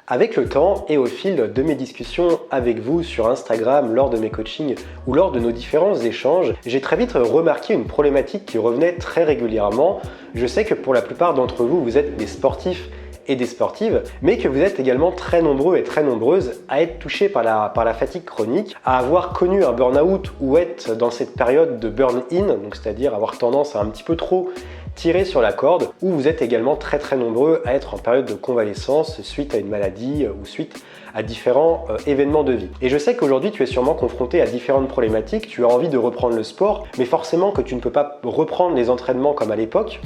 Avec le temps et au fil de mes discussions avec vous sur Instagram, lors de mes coachings ou lors de nos différents échanges, j'ai très vite remarqué une problématique qui revenait très régulièrement. Je sais que pour la plupart d'entre vous, vous êtes des sportifs et des sportives, mais que vous êtes également très nombreux et très nombreuses à être touchés par la fatigue chronique, à avoir connu un burn-out ou être dans cette période de burn-in, donc c'est-à-dire avoir tendance à un petit peu trop tirer sur la corde, ou vous êtes également très nombreux à être en période de convalescence suite à une maladie ou suite à différents événements de vie. Et je sais qu'aujourd'hui tu es sûrement confronté à différentes problématiques, tu as envie de reprendre le sport, mais forcément que tu ne peux pas reprendre les entraînements comme à l'époque,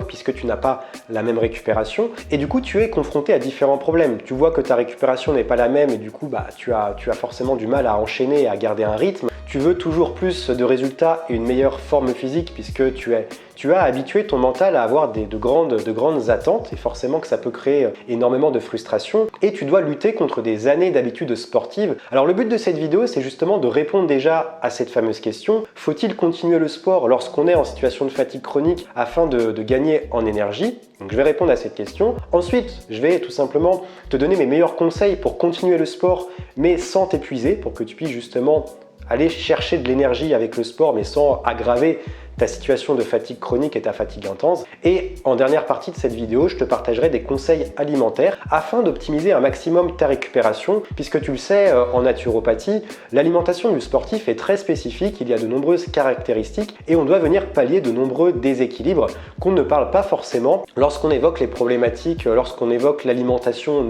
puisque tu n'as pas la même récupération, et du coup tu es confronté à différents problèmes. Tu vois que ta récupération n'est pas la même et du coup tu as forcément du mal à enchaîner et à garder un rythme. Tu veux toujours plus de résultats et une meilleure forme physique puisque tu as habitué ton mental à avoir de grandes attentes et forcément que ça peut créer énormément de frustration et tu dois lutter contre des années d'habitudes sportives. Alors le but de cette vidéo, c'est justement de répondre déjà à cette fameuse question. Faut-il continuer le sport lorsqu'on est en situation de fatigue chronique afin de gagner en énergie? Donc je vais répondre à cette question. Ensuite, je vais tout simplement te donner mes meilleurs conseils pour continuer le sport mais sans t'épuiser, pour que tu puisses justement aller chercher de l'énergie avec le sport mais sans aggraver ta situation de fatigue chronique et ta fatigue intense. Et en dernière partie de cette vidéo, je te partagerai des conseils alimentaires afin d'optimiser un maximum ta récupération, puisque tu le sais, en naturopathie, l'alimentation du sportif est très spécifique, il y a de nombreuses caractéristiques et on doit venir pallier de nombreux déséquilibres qu'on ne parle pas forcément lorsqu'on évoque les problématiques, lorsqu'on évoque l'alimentation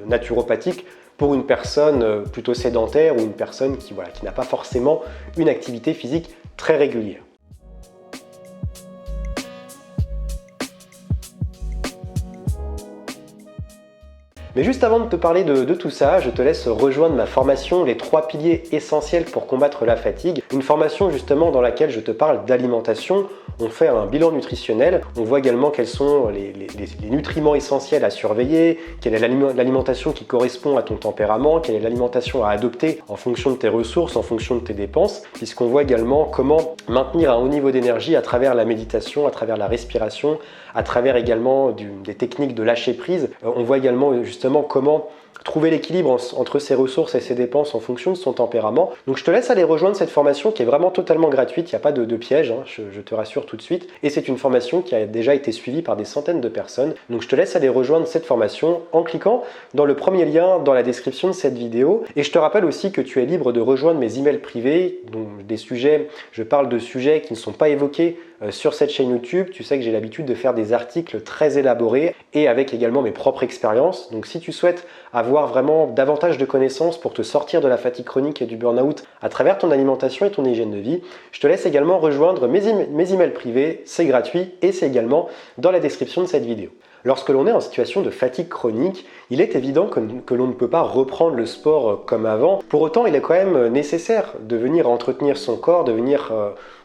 naturopathique pour une personne plutôt sédentaire ou une personne qui n'a pas forcément une activité physique très régulière. Mais juste avant de te parler de tout ça, je te laisse rejoindre ma formation Les 3 piliers essentiels pour combattre la fatigue. Une formation justement dans laquelle je te parle d'alimentation. On fait un bilan nutritionnel, on voit également quels sont les nutriments essentiels à surveiller, quelle est l'alimentation qui correspond à ton tempérament, quelle est l'alimentation à adopter en fonction de tes ressources, en fonction de tes dépenses, puisqu'on voit également comment maintenir un haut niveau d'énergie à travers la méditation, à travers la respiration, à travers également des techniques de lâcher prise. On voit également justement comment trouver l'équilibre entre ses ressources et ses dépenses en fonction de son tempérament. Donc je te laisse aller rejoindre cette formation qui est vraiment totalement gratuite, il n'y a pas de piège, hein, je te rassure tout de suite. Et c'est une formation qui a déjà été suivie par des centaines de personnes. Donc je te laisse aller rejoindre cette formation en cliquant dans le premier lien dans la description de cette vidéo. Et je te rappelle aussi que tu es libre de rejoindre mes emails privés, donc je parle de sujets qui ne sont pas évoqués sur cette chaîne YouTube. Tu sais que j'ai l'habitude de faire des articles très élaborés et avec également mes propres expériences. Donc si tu souhaites avoir vraiment davantage de connaissances pour te sortir de la fatigue chronique et du burn-out à travers ton alimentation et ton hygiène de vie, je te laisse également rejoindre mes emails privés, c'est gratuit et c'est également dans la description de cette vidéo. Lorsque l'on est en situation de fatigue chronique, il est évident que l'on ne peut pas reprendre le sport comme avant. Pour autant, il est quand même nécessaire de venir entretenir son corps, de venir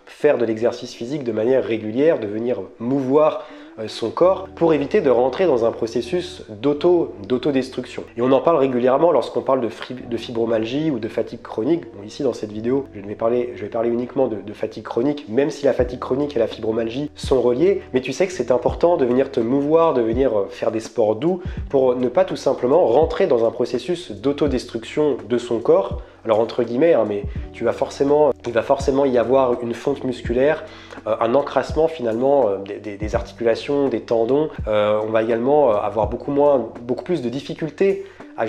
faire de l'exercice physique de manière régulière, de venir mouvoir son corps pour éviter de rentrer dans un processus d'autodestruction. Et on en parle régulièrement lorsqu'on parle de fibromyalgie ou de fatigue chronique. Bon, ici dans cette vidéo, je vais parler uniquement de fatigue chronique, même si la fatigue chronique et la fibromyalgie sont reliées. Mais tu sais que c'est important de venir te mouvoir, de venir faire des sports doux pour ne pas tout simplement rentrer dans un processus d'autodestruction de son corps. Alors entre guillemets, hein, mais il va forcément y avoir une fonte musculaire, un encrassement finalement des articulations, des tendons. On va également avoir beaucoup plus de difficultés à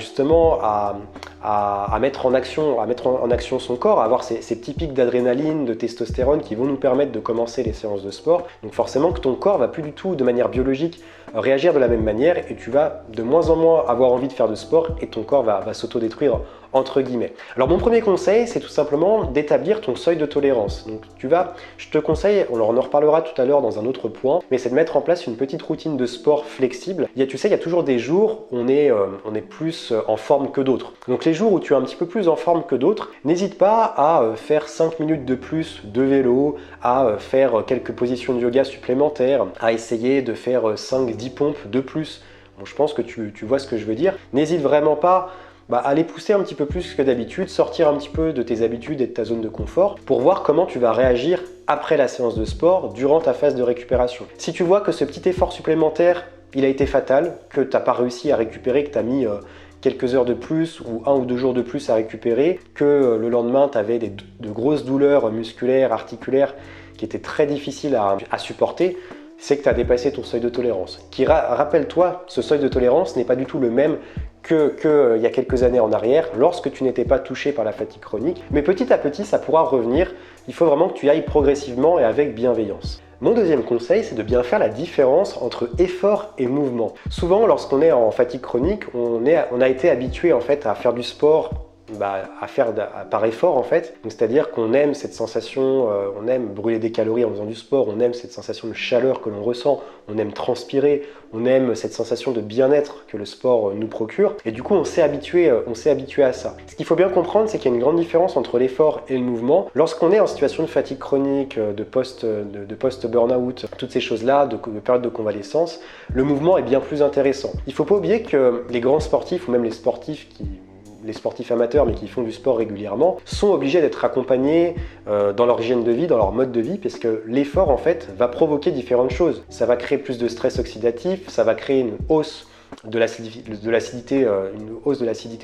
mettre en action son corps, à avoir ces petits pics d'adrénaline, de testostérone qui vont nous permettre de commencer les séances de sport. Donc forcément que ton corps va plus du tout de manière biologique réagir de la même manière et tu vas de moins en moins avoir envie de faire de sport et ton corps va s'autodétruire entre guillemets. Alors mon premier conseil, c'est tout simplement d'établir ton seuil de tolérance. Donc je te conseille, on en reparlera tout à l'heure dans un autre point, mais c'est de mettre en place une petite routine de sport flexible. Il y a toujours des jours où on est plus en forme que d'autres. Donc les jours où tu es un petit peu plus en forme que d'autres, n'hésite pas à faire 5 minutes de plus de vélo, à faire quelques positions de yoga supplémentaires, à essayer de faire 5-10 pompes de plus. Bon, je pense que tu vois ce que je veux dire. N'hésite vraiment pas à aller pousser un petit peu plus que d'habitude, sortir un petit peu de tes habitudes et de ta zone de confort pour voir comment tu vas réagir après la séance de sport durant ta phase de récupération. Si tu vois que ce petit effort supplémentaire il a été fatal, que tu n'as pas réussi à récupérer, que tu as mis quelques heures de plus ou 1 ou 2 jours de plus à récupérer, que le lendemain tu avais de grosses douleurs musculaires, articulaires qui étaient très difficiles à supporter, c'est que tu as dépassé ton seuil de tolérance. Rappelle-toi, ce seuil de tolérance n'est pas du tout le même qu'il y a quelques années en arrière, lorsque tu n'étais pas touché par la fatigue chronique. Mais petit à petit, ça pourra revenir. Il faut vraiment que tu ailles progressivement et avec bienveillance. Mon deuxième conseil, c'est de bien faire la différence entre effort et mouvement. Souvent, lorsqu'on est en fatigue chronique, on a été habitué en fait à faire du sport, à faire par effort en fait. C'est-à-dire qu'on aime cette sensation, on aime brûler des calories en faisant du sport, on aime cette sensation de chaleur que l'on ressent, on aime transpirer, on aime cette sensation de bien-être que le sport nous procure. Et du coup, on s'est habitué à ça. Ce qu'il faut bien comprendre, c'est qu'il y a une grande différence entre l'effort et le mouvement. Lorsqu'on est en situation de fatigue chronique, de post-burnout, toutes ces choses-là, de période de convalescence, le mouvement est bien plus intéressant. Il ne faut pas oublier que les grands sportifs, ou même les sportifs amateurs mais qui font du sport régulièrement, sont obligés d'être accompagnés dans leur hygiène de vie, dans leur mode de vie, parce que l'effort en fait va provoquer différentes choses. Ça va créer plus de stress oxydatif, ça va créer une hausse de l'acidité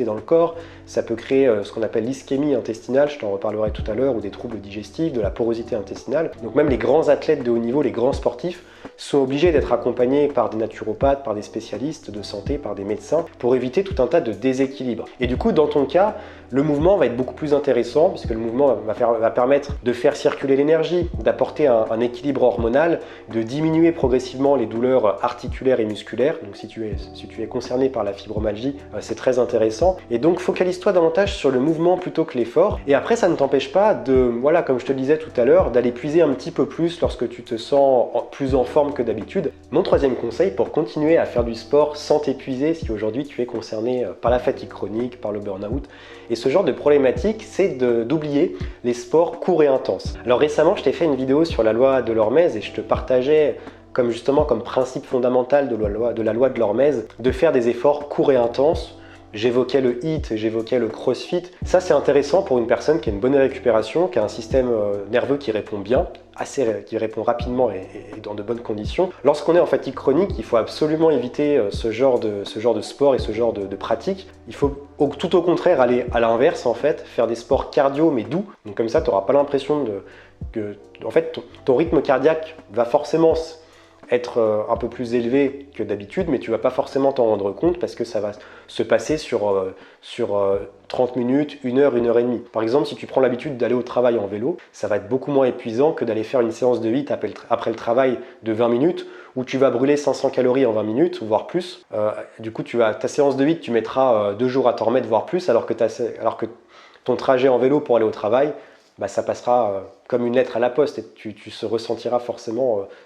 dans le corps, ça peut créer ce qu'on appelle l'ischémie intestinale, je t'en reparlerai tout à l'heure, ou des troubles digestifs, de la porosité intestinale. Donc même les grands athlètes de haut niveau, les grands sportifs, sont obligés d'être accompagnés par des naturopathes, par des spécialistes de santé, par des médecins, pour éviter tout un tas de déséquilibres. Et du coup, dans ton cas, le mouvement va être beaucoup plus intéressant, puisque le mouvement va permettre de faire circuler l'énergie, d'apporter un équilibre hormonal, de diminuer progressivement les douleurs articulaires et musculaires. Donc si tu es concerné par la fibromyalgie, c'est très intéressant. Et donc focalise-toi davantage sur le mouvement plutôt que l'effort. Et après, ça ne t'empêche pas voilà, comme je te le disais tout à l'heure, d'aller puiser un petit peu plus lorsque tu te sens plus en forme que d'habitude. Mon troisième conseil pour continuer à faire du sport sans t'épuiser, si aujourd'hui tu es concerné par la fatigue chronique, par le burn-out, et ce genre de problématique, c'est d'oublier les sports courts et intenses. Alors récemment, je t'ai fait une vidéo sur la loi de l'Hormèse et je te partageais comme principe fondamental de la loi de l'Hormèse de faire des efforts courts et intenses. J'évoquais le HIIT, j'évoquais le CrossFit. Ça, c'est intéressant pour une personne qui a une bonne récupération, qui a un système nerveux qui répond bien, qui répond rapidement et dans de bonnes conditions. Lorsqu'on est en fatigue chronique, il faut absolument éviter ce genre de sport et ce genre de pratique. Il faut tout au contraire aller à l'inverse en fait, faire des sports cardio mais doux. Donc comme ça, tu n'auras pas l'impression que en fait, ton rythme cardiaque va forcément être un peu plus élevé que d'habitude, mais tu vas pas forcément t'en rendre compte parce que ça va se passer sur 30 minutes, 1 heure, 1 heure et demie. Par exemple, si tu prends l'habitude d'aller au travail en vélo, ça va être beaucoup moins épuisant que d'aller faire une séance de HIIT après le travail de 20 minutes où tu vas brûler 500 calories en 20 minutes, voire plus. Du coup, ta séance de HIIT, tu mettras 2 jours à t'en remettre, voire plus, alors que ton trajet en vélo pour aller au travail, ça passera comme une lettre à la poste et tu se ressentiras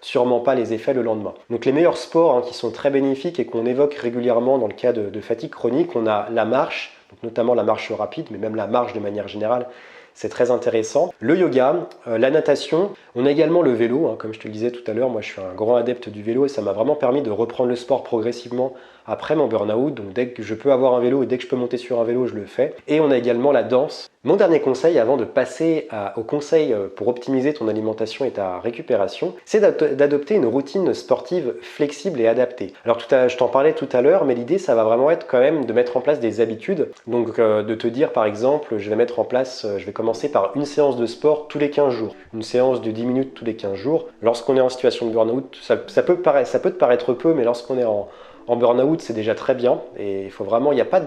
sûrement pas les effets le lendemain. Donc les meilleurs sports qui sont très bénéfiques et qu'on évoque régulièrement dans le cas de fatigue chronique, on a la marche, donc notamment la marche rapide, mais même la marche de manière générale, c'est très intéressant. Le yoga, la natation, on a également le vélo, comme je te le disais tout à l'heure, moi je suis un grand adepte du vélo et ça m'a vraiment permis de reprendre le sport progressivement après mon burn-out. Donc dès que je peux avoir un vélo et dès que je peux monter sur un vélo, je le fais. Et on a également la danse. Mon dernier conseil avant de passer au conseil pour optimiser ton alimentation et ta récupération, c'est d'adopter une routine sportive flexible et adaptée. Alors je t'en parlais tout à l'heure, mais l'idée ça va vraiment être quand même de mettre en place des habitudes. Donc de te dire par exemple, je vais commencer par une séance de sport tous les 15 jours. Une séance de 10 minutes tous les 15 jours. Lorsqu'on est en situation de burn-out, ça peut te paraître peu, mais lorsqu'on est en burn-out, c'est déjà très bien et il n'y a pas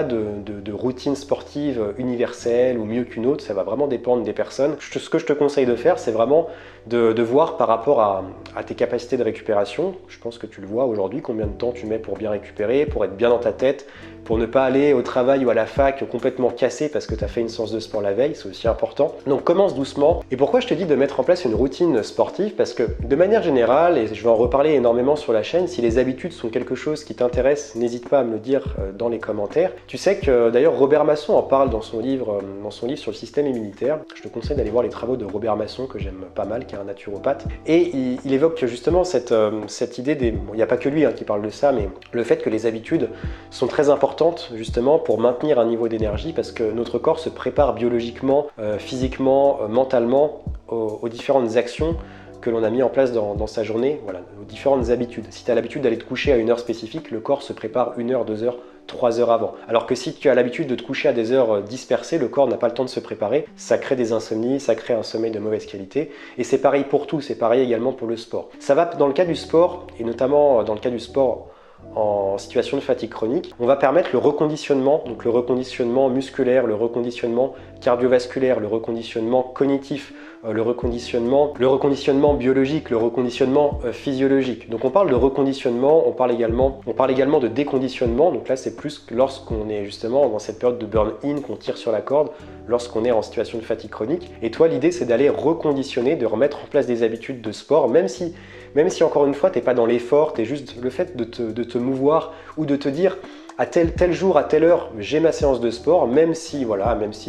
de routine sportive universelle ou mieux qu'une autre, ça va vraiment dépendre des personnes. Ce que je te conseille de faire, c'est vraiment de voir par rapport à tes capacités de récupération. Je pense que tu le vois aujourd'hui, combien de temps tu mets pour bien récupérer, pour être bien dans ta tête, pour ne pas aller au travail ou à la fac complètement cassé parce que tu as fait une séance de sport la veille, c'est aussi important. Donc commence doucement. Et pourquoi je te dis de mettre en place une routine sportive? Parce que de manière générale, et je vais en reparler énormément sur la chaîne, si les habitudes sont quelque chose qui t'intéresse, n'hésite pas à me le dire dans les commentaires. Tu sais que d'ailleurs Robert Masson en parle dans son livre sur le système immunitaire. Je te conseille d'aller voir les travaux de Robert Masson que j'aime pas mal, qui est un naturopathe. Et il évoque justement cette idée il n'y a pas que lui qui parle de ça, mais le fait que les habitudes sont très importantes justement pour maintenir un niveau d'énergie parce que notre corps se prépare biologiquement, physiquement, mentalement aux différentes actions que l'on a mis en place dans sa journée, voilà, aux différentes habitudes. Si tu as l'habitude d'aller te coucher à une heure spécifique, le corps se prépare 1 heure, 2 heures, 3 heures avant. Alors que si tu as l'habitude de te coucher à des heures dispersées, le corps n'a pas le temps de se préparer, ça crée des insomnies, ça crée un sommeil de mauvaise qualité, et c'est pareil pour tout, c'est pareil également pour le sport. Ça va dans le cas du sport, et notamment dans le cas du sport en situation de fatigue chronique, on va permettre le reconditionnement, donc le reconditionnement musculaire, le reconditionnement cardiovasculaire, le reconditionnement cognitif, le reconditionnement biologique, le reconditionnement physiologique. Donc on parle de reconditionnement, on parle également de déconditionnement, donc là c'est plus lorsqu'on est justement dans cette période de burn-in, qu'on tire sur la corde, lorsqu'on est en situation de fatigue chronique. Et toi, l'idée c'est d'aller reconditionner, de remettre en place des habitudes de sport, même si encore une fois, tu n'es pas dans l'effort, tu es juste le fait de te mouvoir ou de te dire à tel jour, à telle heure, j'ai ma séance de sport, même si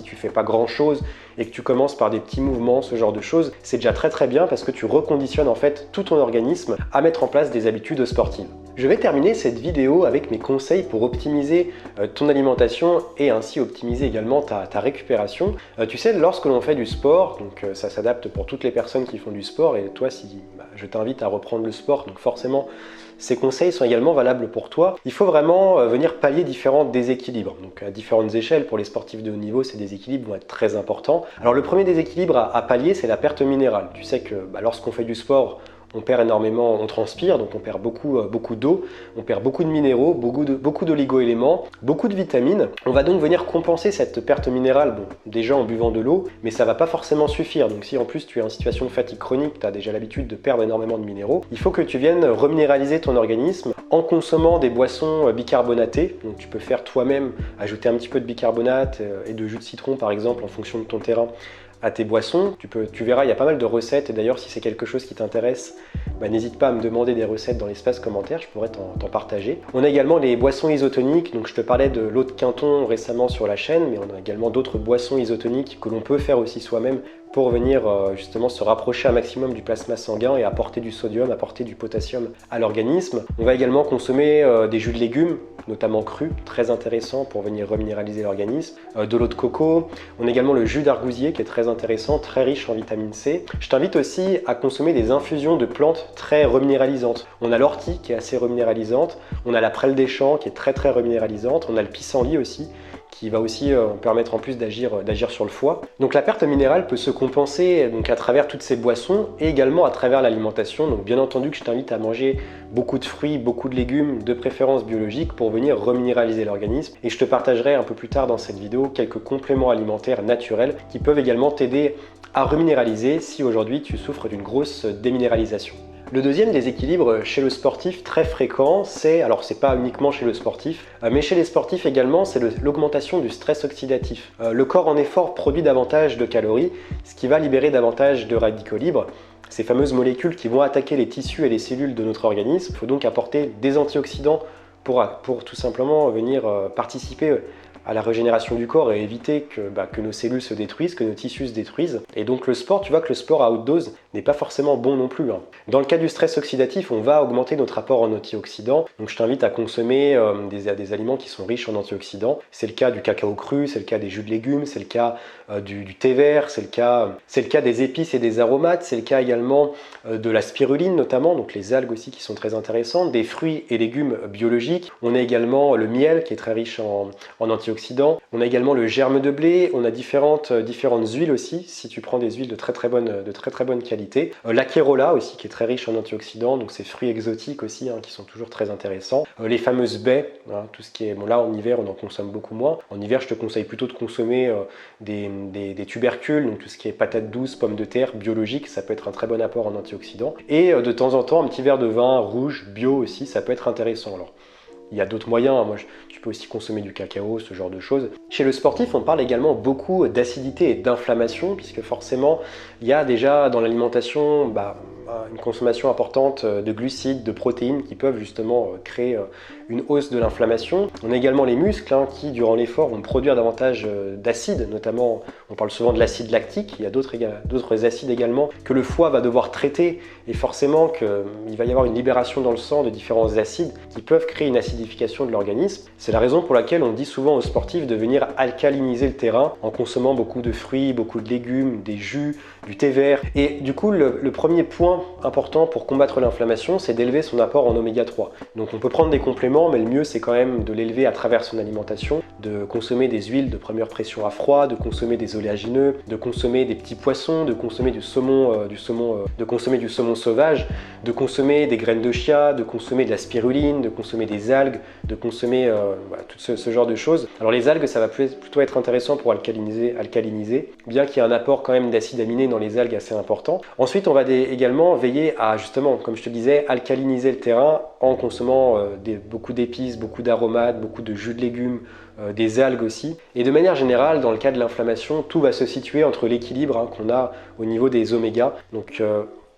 tu fais pas grand chose et que tu commences par des petits mouvements, ce genre de choses, c'est déjà très bien parce que tu reconditionnes en fait tout ton organisme à mettre en place des habitudes sportives. Je vais terminer cette vidéo avec mes conseils pour optimiser ton alimentation et ainsi optimiser également ta récupération. Tu sais, lorsque l'on fait du sport, donc ça s'adapte pour toutes les personnes qui font du sport, et toi, je t'invite à reprendre le sport, donc forcément, ces conseils sont également valables pour toi. Il faut vraiment venir pallier différents déséquilibres. Donc à différentes échelles, pour les sportifs de haut niveau, ces déséquilibres vont être très importants. Alors le premier déséquilibre à pallier, c'est la perte minérale. Tu sais que lorsqu'on fait du sport, on perd énormément, on transpire, donc on perd beaucoup d'eau, on perd beaucoup de minéraux, beaucoup d'oligo-éléments, beaucoup de vitamines. On va donc venir compenser cette perte minérale, déjà en buvant de l'eau, mais ça va pas forcément suffire. Donc si en plus tu es en situation de fatigue chronique, tu as déjà l'habitude de perdre énormément de minéraux, il faut que tu viennes reminéraliser ton organisme en consommant des boissons bicarbonatées. Donc tu peux faire toi-même, ajouter un petit peu de bicarbonate et de jus de citron par exemple en fonction de ton terrain à tes boissons. Tu verras, il y a pas mal de recettes, et d'ailleurs si c'est quelque chose qui t'intéresse, n'hésite pas à me demander des recettes dans l'espace commentaire, je pourrais t'en partager. On a également les boissons isotoniques, donc je te parlais de l'eau de Quinton récemment sur la chaîne, mais on a également d'autres boissons isotoniques que l'on peut faire aussi soi-même pour venir justement se rapprocher un maximum du plasma sanguin et apporter du sodium, apporter du potassium à l'organisme. On va également consommer des jus de légumes, notamment crus, très intéressant pour venir reminéraliser l'organisme, de l'eau de coco. On a également le jus d'argousier qui est très intéressant, très riche en vitamine C. Je t'invite aussi à consommer des infusions de plantes très reminéralisantes. On a l'ortie qui est assez reminéralisante, on a la prêle des champs qui est très reminéralisante, on a le pissenlit aussi, qui va aussi permettre en plus d'agir sur le foie. Donc la perte minérale peut se compenser donc à travers toutes ces boissons et également à travers l'alimentation. Donc bien entendu que je t'invite à manger beaucoup de fruits, beaucoup de légumes, de préférence biologiques pour venir reminéraliser l'organisme. Et je te partagerai un peu plus tard dans cette vidéo quelques compléments alimentaires naturels qui peuvent également t'aider à reminéraliser si aujourd'hui tu souffres d'une grosse déminéralisation. Le deuxième déséquilibre chez le sportif très fréquent, c'est pas uniquement chez le sportif, mais chez les sportifs également, c'est l'augmentation du stress oxydatif. Le corps en effort produit davantage de calories, ce qui va libérer davantage de radicaux libres, ces fameuses molécules qui vont attaquer les tissus et les cellules de notre organisme. Il faut donc apporter des antioxydants pour tout simplement venir participer à la régénération du corps et éviter que nos cellules se détruisent, que nos tissus se détruisent. Et donc le sport, tu vois que le sport à haute dose n'est pas forcément bon non plus. Dans le cas du stress oxydatif, on va augmenter notre apport en antioxydants. Donc je t'invite à consommer des aliments qui sont riches en antioxydants. C'est le cas du cacao cru, c'est le cas des jus de légumes, c'est le cas du thé vert, c'est le cas des épices et des aromates, c'est le cas également de la spiruline notamment, donc les algues aussi qui sont très intéressantes, des fruits et légumes biologiques. On a également le miel qui est très riche en antioxydants. On a également le germe de blé, on a différentes huiles aussi, si tu prends des huiles de très bonne qualité. L'acérola aussi qui est très riche en antioxydants, donc ces fruits exotiques aussi qui sont toujours très intéressants. Les fameuses baies, tout ce qui est, là en hiver on en consomme beaucoup moins. En hiver je te conseille plutôt de consommer des tubercules, donc tout ce qui est patates douces, pommes de terre, biologiques, ça peut être un très bon apport en antioxydants. Et de temps en temps un petit verre de vin rouge, bio aussi, ça peut être intéressant. Alors, il y a d'autres moyens, tu peux aussi consommer du cacao, ce genre de choses. Chez le sportif, on parle également beaucoup d'acidité et d'inflammation, puisque forcément, il y a déjà dans l'alimentation une consommation importante de glucides, de protéines qui peuvent justement créer une hausse de l'inflammation. On a également les muscles qui, durant l'effort, vont produire davantage d'acide, notamment, on parle souvent de l'acide lactique, il y a d'autres acides également que le foie va devoir traiter, et forcément qu'il va y avoir une libération dans le sang de différents acides qui peuvent créer une acidification de l'organisme. C'est la raison pour laquelle on dit souvent aux sportifs de venir alcaliniser le terrain en consommant beaucoup de fruits, beaucoup de légumes, des jus, du thé vert. Et du coup, le premier point point important pour combattre l'inflammation, c'est d'élever son apport en oméga 3. Donc on peut prendre des compléments, mais le mieux c'est quand même de l'élever à travers son alimentation, de consommer des huiles de première pression à froid, de consommer des oléagineux, de consommer des petits poissons, de consommer du saumon sauvage, de consommer des graines de chia, de consommer de la spiruline, de consommer des algues, de consommer tout ce genre de choses. Alors les algues, ça va plutôt être intéressant pour alcaliniser, bien qu'il y ait un apport quand même d'acides aminés dans les algues assez important. Ensuite, on va également veiller à justement, comme je te disais, alcaliniser le terrain en consommant beaucoup d'épices, beaucoup d'aromates, beaucoup de jus de légumes, des algues aussi. Et de manière générale, dans le cas de l'inflammation, tout va se situer entre l'équilibre qu'on a au niveau des omégas. Donc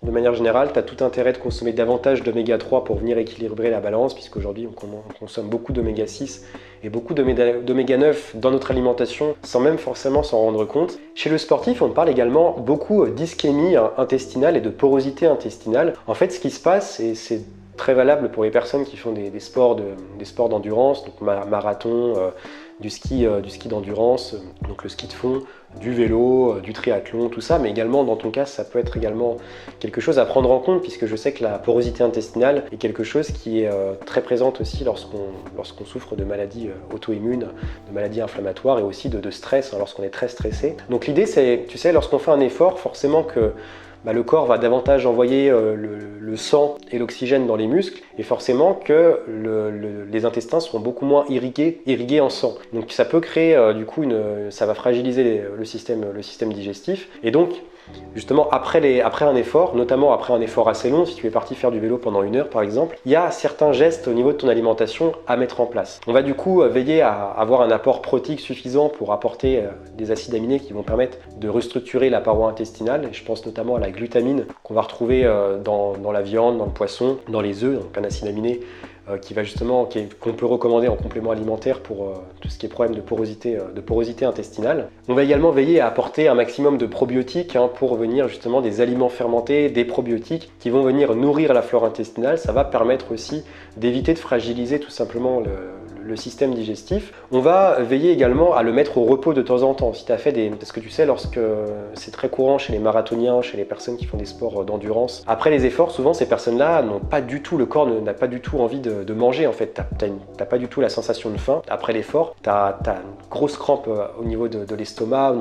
de manière générale, tu as tout intérêt de consommer davantage d'oméga 3 pour venir équilibrer la balance, puisqu'aujourd'hui on consomme beaucoup d'oméga 6 et beaucoup d'oméga 9 dans notre alimentation sans même forcément s'en rendre compte. Chez le sportif, on parle également beaucoup d'ischémie intestinale et de porosité intestinale. En fait, ce qui se passe, et c'est très valable pour les personnes qui font des sports d'endurance, donc marathon, du ski d'endurance, donc le ski de fond, du vélo, du triathlon, tout ça, mais également dans ton cas, ça peut être également quelque chose à prendre en compte, puisque je sais que la porosité intestinale est quelque chose qui est très présente aussi lorsqu'on souffre de maladies auto-immunes, de maladies inflammatoires et aussi de stress, lorsqu'on est très stressé. Donc l'idée c'est, tu sais, lorsqu'on fait un effort, forcément que le corps va davantage envoyer le sang et l'oxygène dans les muscles et forcément que les intestins seront beaucoup moins irrigués en sang. Donc ça peut créer ça va fragiliser le système digestif et donc justement après un effort, notamment après un effort assez long, si tu es parti faire du vélo pendant 1 heure par exemple, il y a certains gestes au niveau de ton alimentation à mettre en place. On va du coup veiller à avoir un apport protéique suffisant pour apporter des acides aminés qui vont permettre de restructurer la paroi intestinale. Et je pense notamment à la glutamine qu'on va retrouver dans la viande, dans le poisson, dans les œufs, donc un acide aminé qu'on peut recommander en complément alimentaire pour tout ce qui est problème de porosité intestinale. On va également veiller à apporter un maximum de probiotiques pour venir justement des aliments fermentés, des probiotiques qui vont venir nourrir la flore intestinale. Ça va permettre aussi d'éviter de fragiliser tout simplement le système digestif. On va veiller également à le mettre au repos de temps en temps. Si tu as fait parce que tu sais, lorsque c'est très courant chez les marathoniens, chez les personnes qui font des sports d'endurance, après les efforts, souvent ces personnes-là le corps n'a pas du tout envie de manger en fait. T'as pas du tout la sensation de faim. Après l'effort, t'as une grosse crampe au niveau de l'estomac,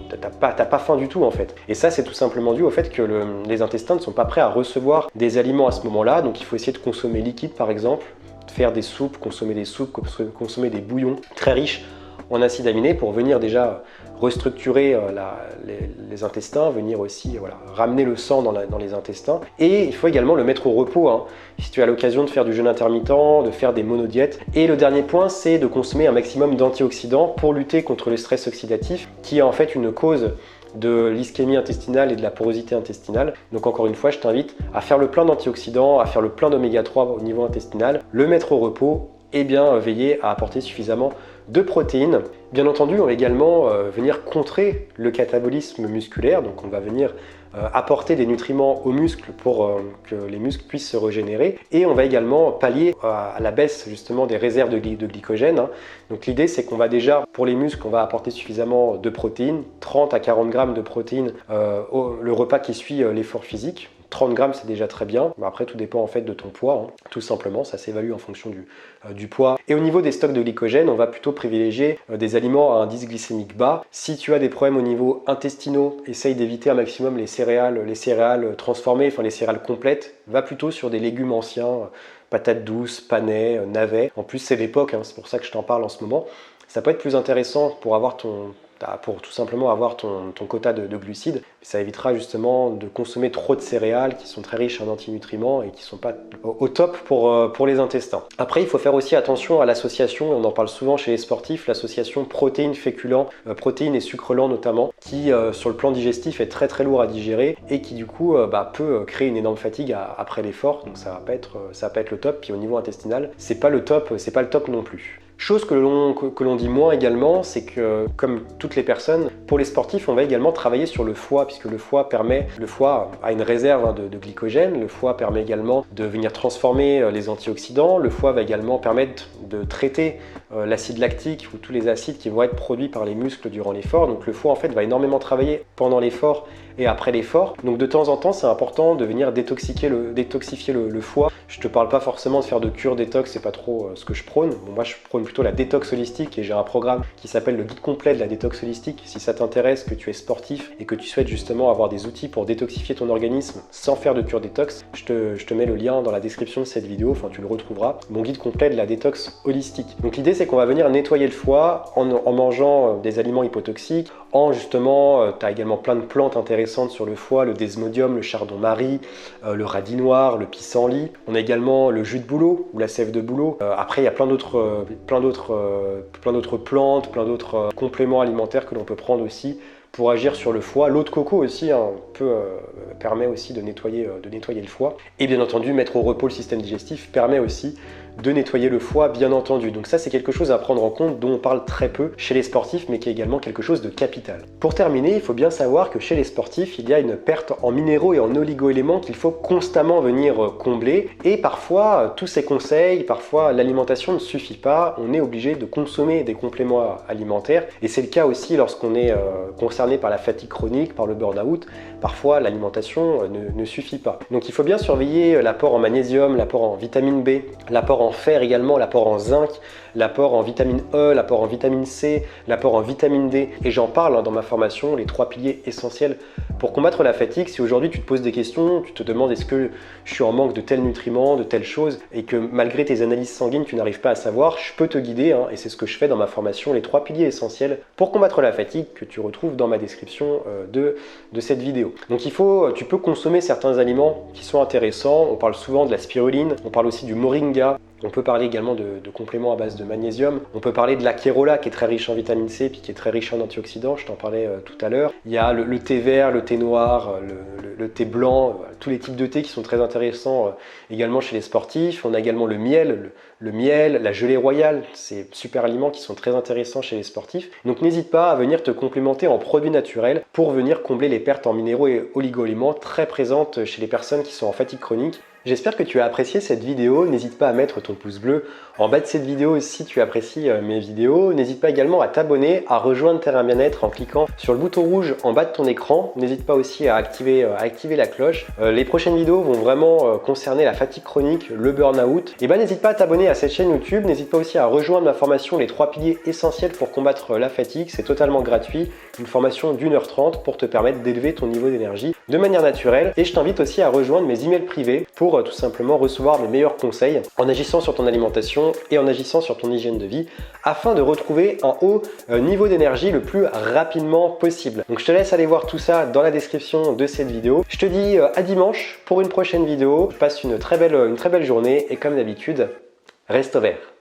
t'as pas faim du tout en fait. Et ça, c'est tout simplement dû au fait que les intestins ne sont pas prêts à recevoir des aliments à ce moment-là. Donc il faut essayer de consommer liquide par exemple, faire des soupes, consommer des bouillons très riches en acides aminés pour venir déjà restructurer les intestins, venir aussi ramener le sang dans les intestins. Et il faut également le mettre au repos, si tu as l'occasion de faire du jeûne intermittent, de faire des monodiètes. Et le dernier point, c'est de consommer un maximum d'antioxydants pour lutter contre le stress oxydatif, qui est en fait une cause de l'ischémie intestinale et de la porosité intestinale. Donc encore une fois, je t'invite à faire le plein d'antioxydants, à faire le plein d'oméga 3 au niveau intestinal, le mettre au repos et bien veiller à apporter suffisamment de protéines. Bien entendu, on va également venir contrer le catabolisme musculaire, donc on va venir apporter des nutriments aux muscles pour que les muscles puissent se régénérer, et on va également pallier à la baisse justement des réserves de glycogène. Donc l'idée c'est qu'on va déjà, pour les muscles, on va apporter suffisamment de protéines, 30 à 40 grammes de protéines le repas qui suit l'effort physique. 30 grammes, c'est déjà très bien. Après, tout dépend en fait de ton poids, tout simplement. Ça s'évalue en fonction du poids. Et au niveau des stocks de glycogène, on va plutôt privilégier des aliments à indice glycémique bas. Si tu as des problèmes au niveau intestinaux, essaye d'éviter un maximum les céréales transformées, enfin les céréales complètes. Va plutôt sur des légumes anciens, patates douces, panais, navets. En plus, c'est l'époque, c'est pour ça que je t'en parle en ce moment. Ça peut être plus intéressant pour tout simplement avoir ton quota de glucides. Ça évitera justement de consommer trop de céréales qui sont très riches en antinutriments et qui ne sont pas au top pour les intestins. Après, il faut faire aussi attention à l'association, on en parle souvent chez les sportifs, l'association protéines-féculents, protéines et sucres lents notamment, qui sur le plan digestif est très très lourd à digérer et qui du coup peut créer une énorme fatigue après l'effort. Donc ça va pas être le top. Puis au niveau intestinal, c'est pas le top non plus. Chose que l'on dit moins également, c'est que comme toutes les personnes, pour les sportifs, on va également travailler sur le foie, puisque le foie a une réserve de glycogène, le foie permet également de venir transformer les antioxydants, le foie va également permettre de traiter l'acide lactique ou tous les acides qui vont être produits par les muscles durant l'effort. Donc le foie en fait va énormément travailler pendant l'effort et après l'effort. Donc de temps en temps, c'est important de venir détoxifier le foie. Je te parle pas forcément de faire de cure détox, c'est pas trop ce que je prône. Bon, moi je prône plutôt la détox holistique et j'ai un programme qui s'appelle le guide complet de la détox holistique. Si ça t'intéresse, que tu es sportif et que tu souhaites justement avoir des outils pour détoxifier ton organisme sans faire de cure détox, je te mets le lien dans la description de cette vidéo, enfin tu le retrouveras, mon guide complet de la détox holistique. Donc l'idée c'est qu'on va venir nettoyer le foie en mangeant des aliments hypotoxiques, en justement, tu as également plein de plantes intéressantes sur le foie, le desmodium, le chardon-marie, le radis noir, le pissenlit. On a également le jus de bouleau ou la sève de bouleau. Après, il y a plein d'autres plantes, plein d'autres compléments alimentaires que l'on peut prendre aussi pour agir sur le foie. L'eau de coco aussi permet aussi de nettoyer le foie. Et bien entendu, mettre au repos le système digestif permet aussi de nettoyer le foie, bien entendu. Donc ça, c'est quelque chose à prendre en compte, dont on parle très peu chez les sportifs, mais qui est également quelque chose de capital. Pour terminer, il faut bien savoir que chez les sportifs, il y a une perte en minéraux et en oligo-éléments qu'il faut constamment venir combler. Et parfois, tous ces conseils, parfois l'alimentation ne suffit pas. On est obligé de consommer des compléments alimentaires. Et c'est le cas aussi lorsqu'on est concerné par la fatigue chronique, par le burn-out. Parfois, l'alimentation ne suffit pas. Donc il faut bien surveiller l'apport en magnésium, l'apport en vitamine B, l'apport en fer également, l'apport en zinc, l'apport en vitamine E, l'apport en vitamine C, l'apport en vitamine D. Et j'en parle dans ma formation, les 3 piliers essentiels pour combattre la fatigue. Si aujourd'hui tu te poses des questions, tu te demandes est-ce que je suis en manque de tel nutriment, de telle chose, et que malgré tes analyses sanguines, tu n'arrives pas à savoir, je peux te guider, et c'est ce que je fais dans ma formation, les 3 piliers essentiels pour combattre la fatigue, que tu retrouves dans ma description de cette vidéo. Donc tu peux consommer certains aliments qui sont intéressants. On parle souvent de la spiruline, on parle aussi du moringa. On peut parler également de compléments à base de magnésium. On peut parler de l'acérola qui est très riche en vitamine C puis qui est très riche en antioxydants, je t'en parlais tout à l'heure. Il y a le thé vert, le thé noir, le thé blanc, tous les types de thé qui sont très intéressants également chez les sportifs. On a également le miel, la gelée royale, ces super aliments qui sont très intéressants chez les sportifs. Donc n'hésite pas à venir te complémenter en produits naturels pour venir combler les pertes en minéraux et oligo-éléments très présentes chez les personnes qui sont en fatigue chronique. J'espère que tu as apprécié cette vidéo, n'hésite pas à mettre ton pouce bleu en bas de cette vidéo si tu apprécies mes vidéos. N'hésite pas également à t'abonner, à rejoindre Terrain Bien-être en cliquant sur le bouton rouge en bas de ton écran. N'hésite pas aussi à activer la cloche. Les prochaines vidéos vont vraiment concerner la fatigue chronique, le burn-out. Et n'hésite pas à t'abonner à cette chaîne YouTube, n'hésite pas aussi à rejoindre ma formation les 3 piliers essentiels pour combattre la fatigue. C'est totalement gratuit, une formation d'1h30 pour te permettre d'élever ton niveau d'énergie de manière naturelle. Et je t'invite aussi à rejoindre mes emails privés pour tout simplement recevoir mes meilleurs conseils en agissant sur ton alimentation et en agissant sur ton hygiène de vie afin de retrouver un haut niveau d'énergie le plus rapidement possible. Donc je te laisse aller voir tout ça dans la description de cette vidéo. Je te dis à dimanche pour une prochaine vidéo. Passe une très belle journée et comme d'habitude, reste au vert.